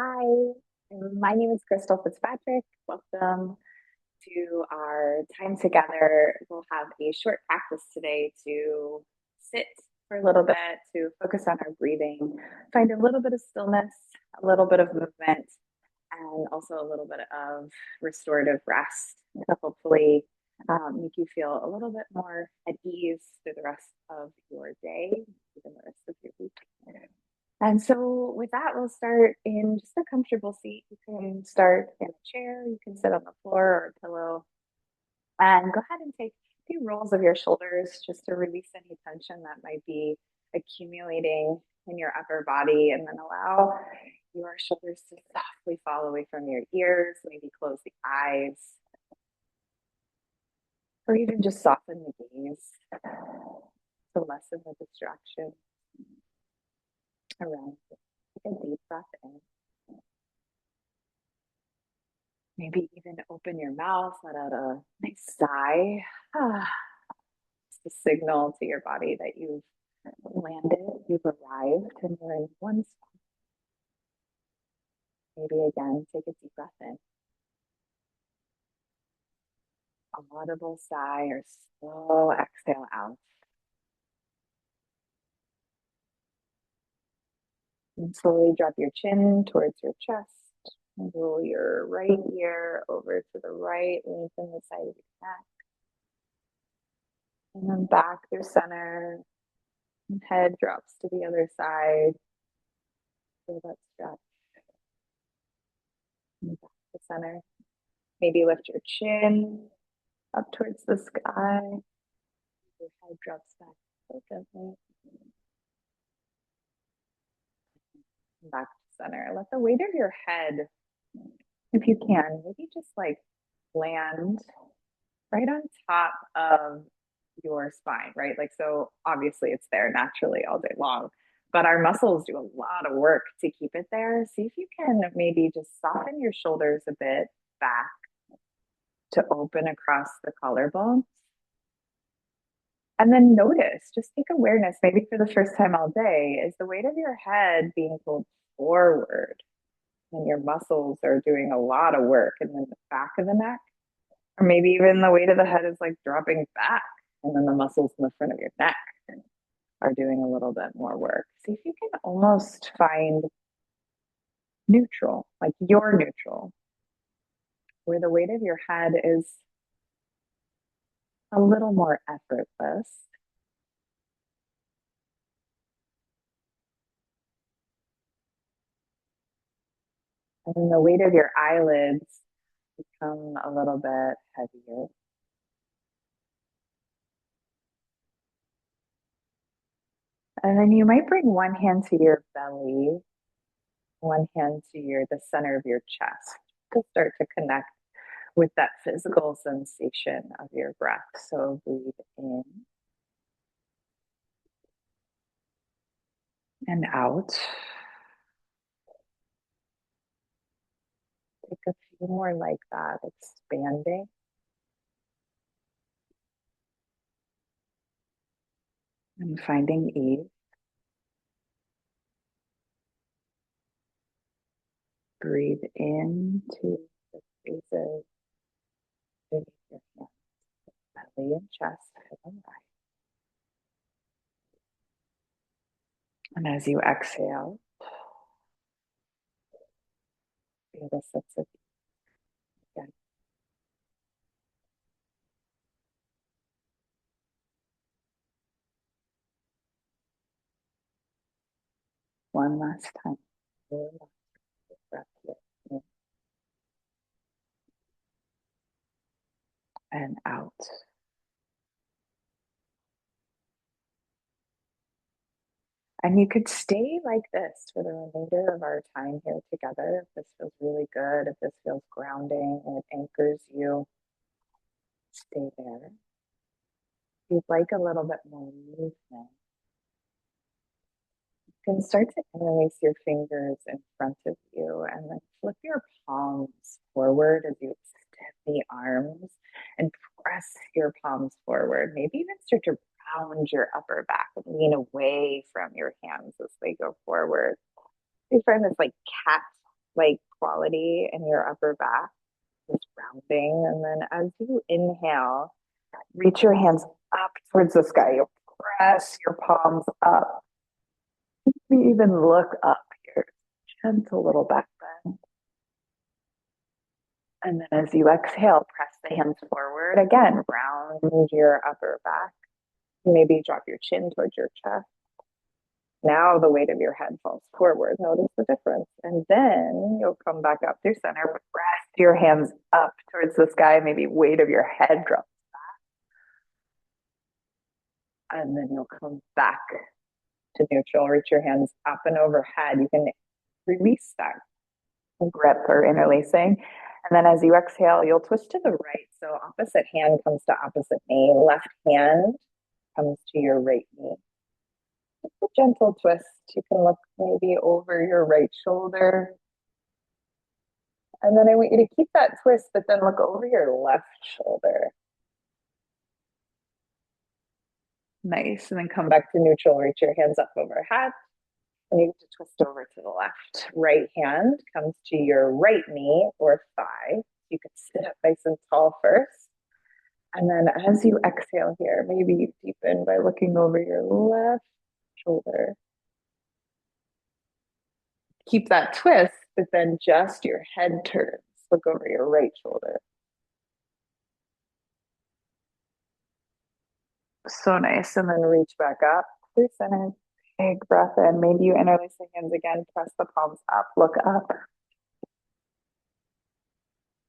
Hi, my name is Krystle Fitzpatrick. Welcome to our time together. We'll have a short practice today to sit for a little bit, to focus on our breathing, find a little bit of stillness, a little bit of movement, and also a little bit of restorative rest to hopefully make you feel a little bit more at ease through the rest of your day, even the rest of your week. And so, with that, we'll start in just a comfortable seat. You can start in a chair, you can sit on the floor or a pillow, and go ahead and take a few rolls of your shoulders just to release any tension that might be accumulating in your upper body, and then allow your shoulders to softly fall away from your ears. Maybe close the eyes, or even just soften the gaze to lessen the distraction around you. Take a deep breath in. Maybe even open your mouth, let out a nice sigh. Just a signal to your body that you've landed, you've arrived, and you're in one spot. Maybe again, take a deep breath in. A audible sigh or slow exhale out. And slowly drop your chin towards your chest. And roll your right ear over to the right, lengthen the side of your neck. And then back through center. And head drops to the other side. Feel that stretch. And back to center. Maybe lift your chin up towards the sky. Your head drops back so gently. Back to center. Let the weight of your head, if you can, maybe just like land right on top of your spine, right? Like, so obviously it's there naturally all day long, but our muscles do a lot of work to keep it there. See if you can maybe just soften your shoulders a bit back to open across the collarbones. And then notice, just take awareness, maybe for the first time all day, is the weight of your head being pulled forward and your muscles are doing a lot of work in the back of the neck, or maybe even the weight of the head is like dropping back, and then the muscles in the front of your neck are doing a little bit more work. See if you can almost find neutral, like you're neutral, where the weight of your head is a little more effortless. And then the weight of your eyelids become a little bit heavier. And then you might bring one hand to your belly, one hand to the center of your chest to start to connect with that physical sensation of your breath. So breathe in and out. Take a few more like that, expanding. And finding ease. Breathe into the spaces beneath your hands, belly and chest, hip and thigh. And as you exhale, feel the sense of ease again. One last time. Relax the breath here. In and out. And you could stay like this for the remainder of our time here together. If this feels really good, if this feels grounding and it anchors you, stay there. If you'd like a little bit more movement, you can start to interlace your fingers in front of you and then flip your palms forward as you extend the arms and press your palms forward. Maybe even start to round your upper back and lean away from your hands as they go forward. We find this like cat like quality in your upper back, just rounding. And then as you inhale, reach your hands up towards the sky. You'll press your palms up. You even look up here. Gentle little back bend. And then as you exhale, press the hands forward. Again, round your upper back. Maybe drop your chin towards your chest. Now the weight of your head falls forward. Notice the difference. And then you'll come back up through center. Press your hands up towards the sky. Maybe weight of your head drops back. And then you'll come back to neutral. Reach your hands up and overhead. You can release that grip or interlacing. And then as you exhale, you'll twist to the right. So opposite hand comes to opposite knee. Left hand comes to your right knee. Just a gentle twist. You can look maybe over your right shoulder. And then I want you to keep that twist, but then look over your left shoulder. Nice. And then come back to neutral. Reach your hands up overhead. And you get to twist over to the left. Right hand comes to your right knee or thigh. You can sit up nice and tall first. And then as you exhale here, maybe you deepen by looking over your left shoulder. Keep that twist, but then just your head turns. Look over your right shoulder. So nice. And then reach back up through center. Big breath in. Maybe you interlace the hands again. Press the palms up. Look up.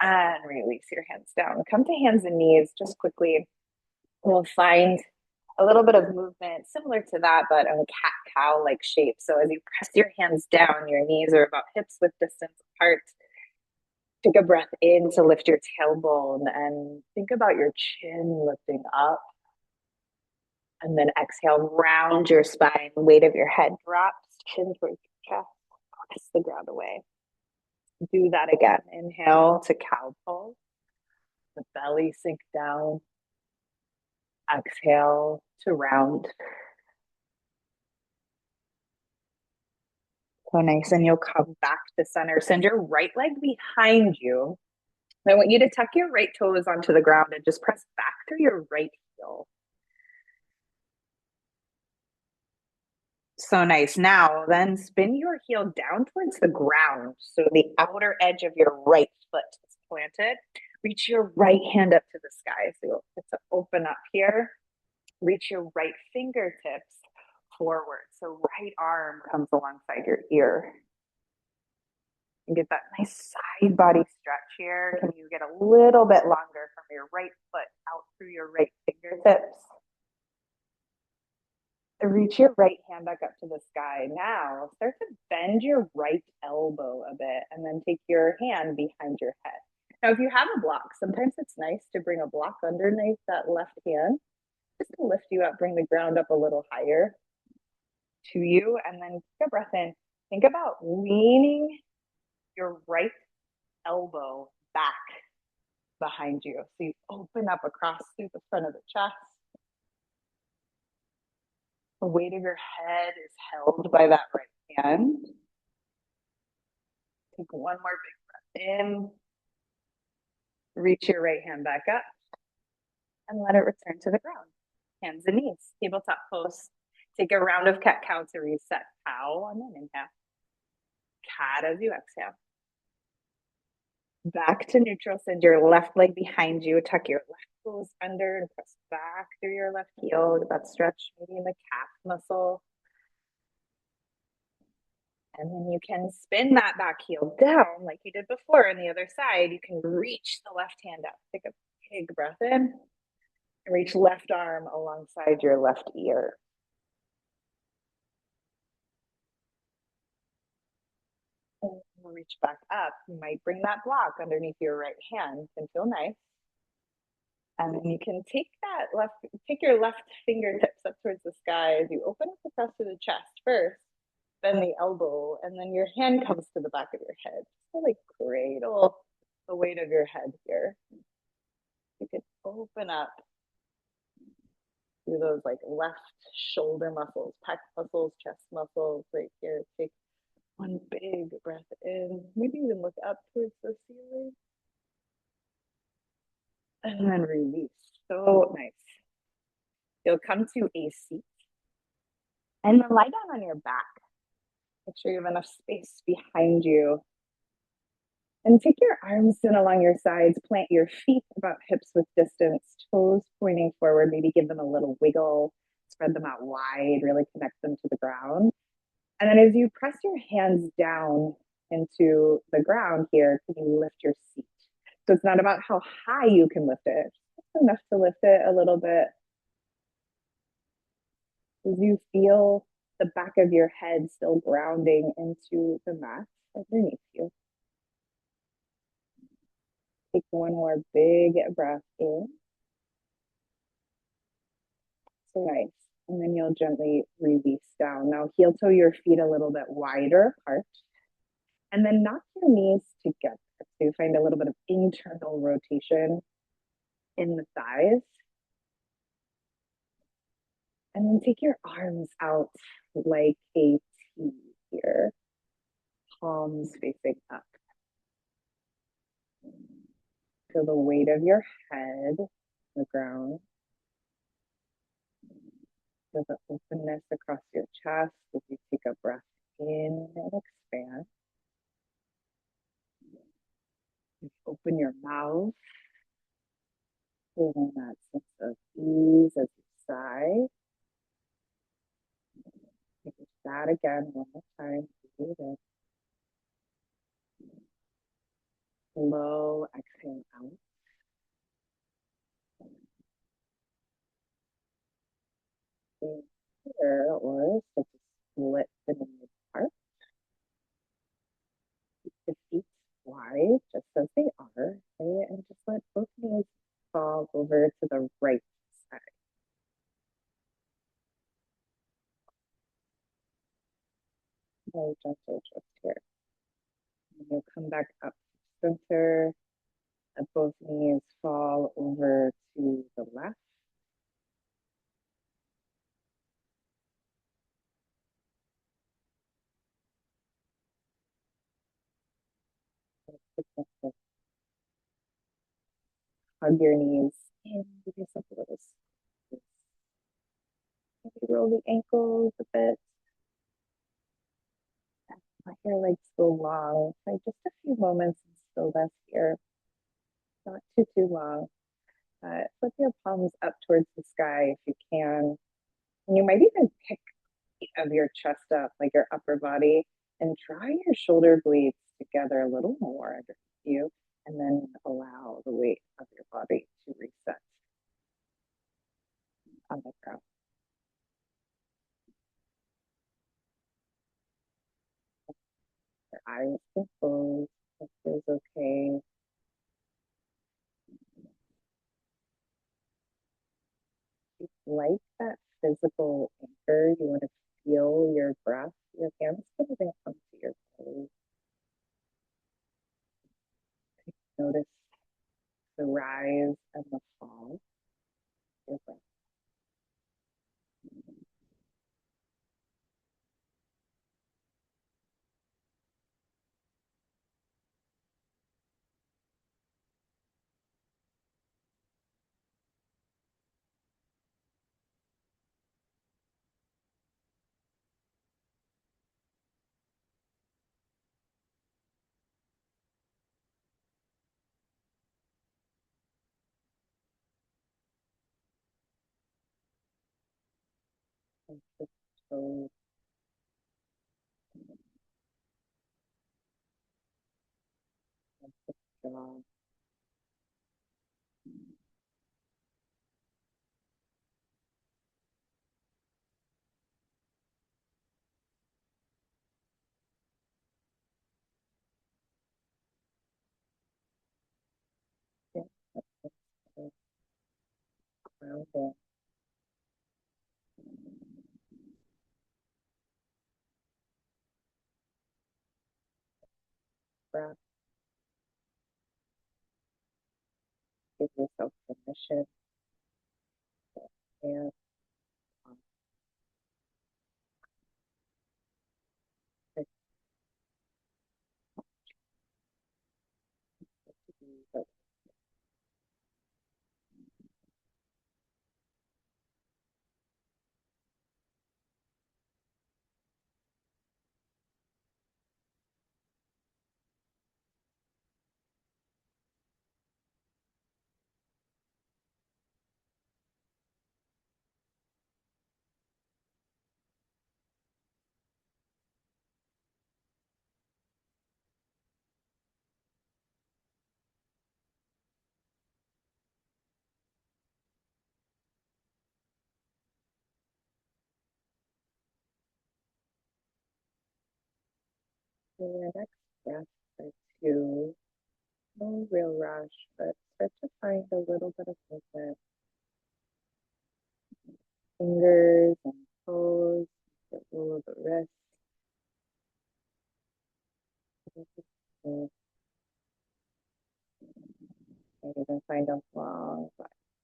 And release your hands down. Come to hands and knees just quickly. We'll find a little bit of movement similar to that, but in a cat-cow like shape. So as you press your hands down, your knees are about hips width distance apart. Take a breath in to lift your tailbone and think about your chin lifting up. And then exhale, round your spine, weight of your head drops, chin towards your chest, press the ground away. Do that again. Inhale to cow pose. The belly sink down. Exhale to round. So nice. And you'll come back to center. Send your right leg behind you. I want you to tuck your right toes onto the ground and just press back through your right heel. So nice. Now then spin your heel down towards the ground. So the outer edge of your right foot is planted. Reach your right hand up to the sky. So you'll get to open up here. Reach your right fingertips forward. So right arm comes alongside your ear. And get that nice side body stretch here. Can you get a little bit longer from your right foot out through your right fingertips? Reach your right hand back up to the sky. Now start to bend your right elbow a bit and then take your hand behind your head. Now, if you have a block, sometimes it's nice to bring a block underneath that left hand just to lift you up, bring the ground up a little higher to you, and then take a breath in. Think about leaning your right elbow back behind you. So you open up across through the front of the chest. The weight of your head is held by that right hand. Take one more big breath in. Reach your right hand back up and let it return to the ground. Hands and knees, tabletop pose. Take a round of cat-cow to reset. Cow and then inhale. Cat as you exhale. Back to neutral. Send your left leg behind you. Tuck your left toes under and press back through your left heel. That stretch maybe in the calf muscle. And then you can spin that back heel down like you did before on the other side. You can reach the left hand up. Take a big breath in. And reach left arm alongside your left ear. And we'll reach back up. You might bring that block underneath your right hand. It can feel nice. And then you can take your left fingertips up towards the sky as you open up across to the chest first, then the elbow, and then your hand comes to the back of your head. So like cradle the weight of your head here. You can open up through those like left shoulder muscles, pec muscles, chest muscles right here. Take One big breath in. Maybe even look up towards the ceiling. And then release. So nice. You'll come to a seat and then lie down on your back. Make sure you have enough space behind you. And take your arms in along your sides. Plant your feet about hips width distance, toes pointing forward. Maybe give them a little wiggle. Spread them out wide, really connect them to the ground. And then as you press your hands down into the ground here, can you lift your seat? So it's not about how high you can lift it, just enough to lift it a little bit. As you feel the back of your head still grounding into the mat underneath you. Take one more big breath in. So nice. And then you'll gently release down. Now heel toe your feet a little bit wider apart. And then knock your knees together. So you find a little bit of internal rotation in the thighs. And then take your arms out like a T here. Palms facing up. Feel the weight of your head on the ground. Feel the openness across your chest as you take a breath in and expand. Open your mouth, feeling that sense of ease as you sigh. Take that again one more time. Breathe in. Slow exhale out. Here, or so to split the knees apart. Keep the feet wide, just as they are, okay? And just let both knees fall over to the right side. Very gentle twist here. And you'll come back up to center. Let both knees fall over to the left. Hug your knees in, give yourself a little space. Maybe roll the ankles a bit. Let your legs go long. Like just a few moments in stillness here. Not too long. Flip your palms up towards the sky if you can. And you might even pick of your chest up, like your upper body, and draw your shoulder blades together a little more underneath you, and then allow the weight of your body to reset on the ground. Your eyes can close. That feels okay. Like that physical anchor, you want to feel your breath. Your hands can even come to your belly. Notice the rise and the fall of your breath. And just toes, and the jaw. Yeah, that's the grounding. Breath. Give yourself permission to expand on For your next breath or two, no real rush, but start to find a little bit of movement. Fingers and toes, the little bit wrist. Maybe even find a long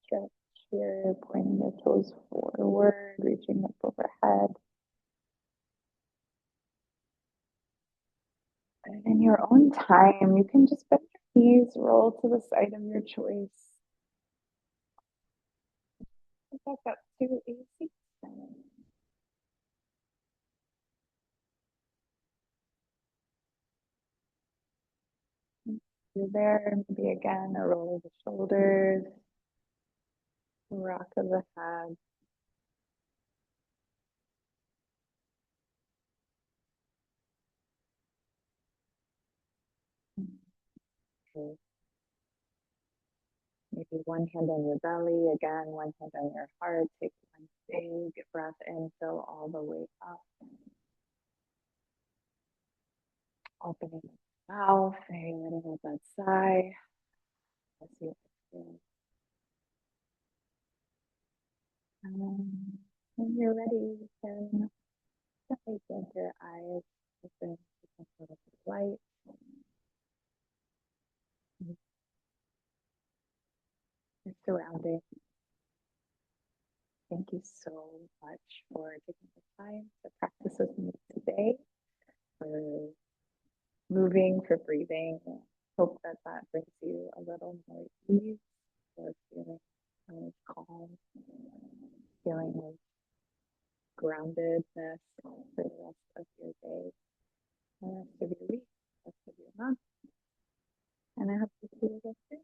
stretch here, pointing your toes forward, reaching up overhead. And in your own time, you can just bend your knees, roll to the side of your choice. Back up to a seat. You're there, maybe again, a roll of the shoulders, rock of the head. Okay. Maybe one hand on your belly, again, one hand on your heart. Take one big breath in, fill all the way up. Opening the mouth, and letting out that sigh. As you exhale. When you're ready, you can gently blink your eyes, open to some sort of light. Your surroundings. Thank you so much for taking the time to practice with me today, for moving, for breathing. Hope that that brings you a little more ease, or feeling calm, feeling of groundedness for the rest of your day, the rest of your week, the rest of your month. And I hope to see you again soon.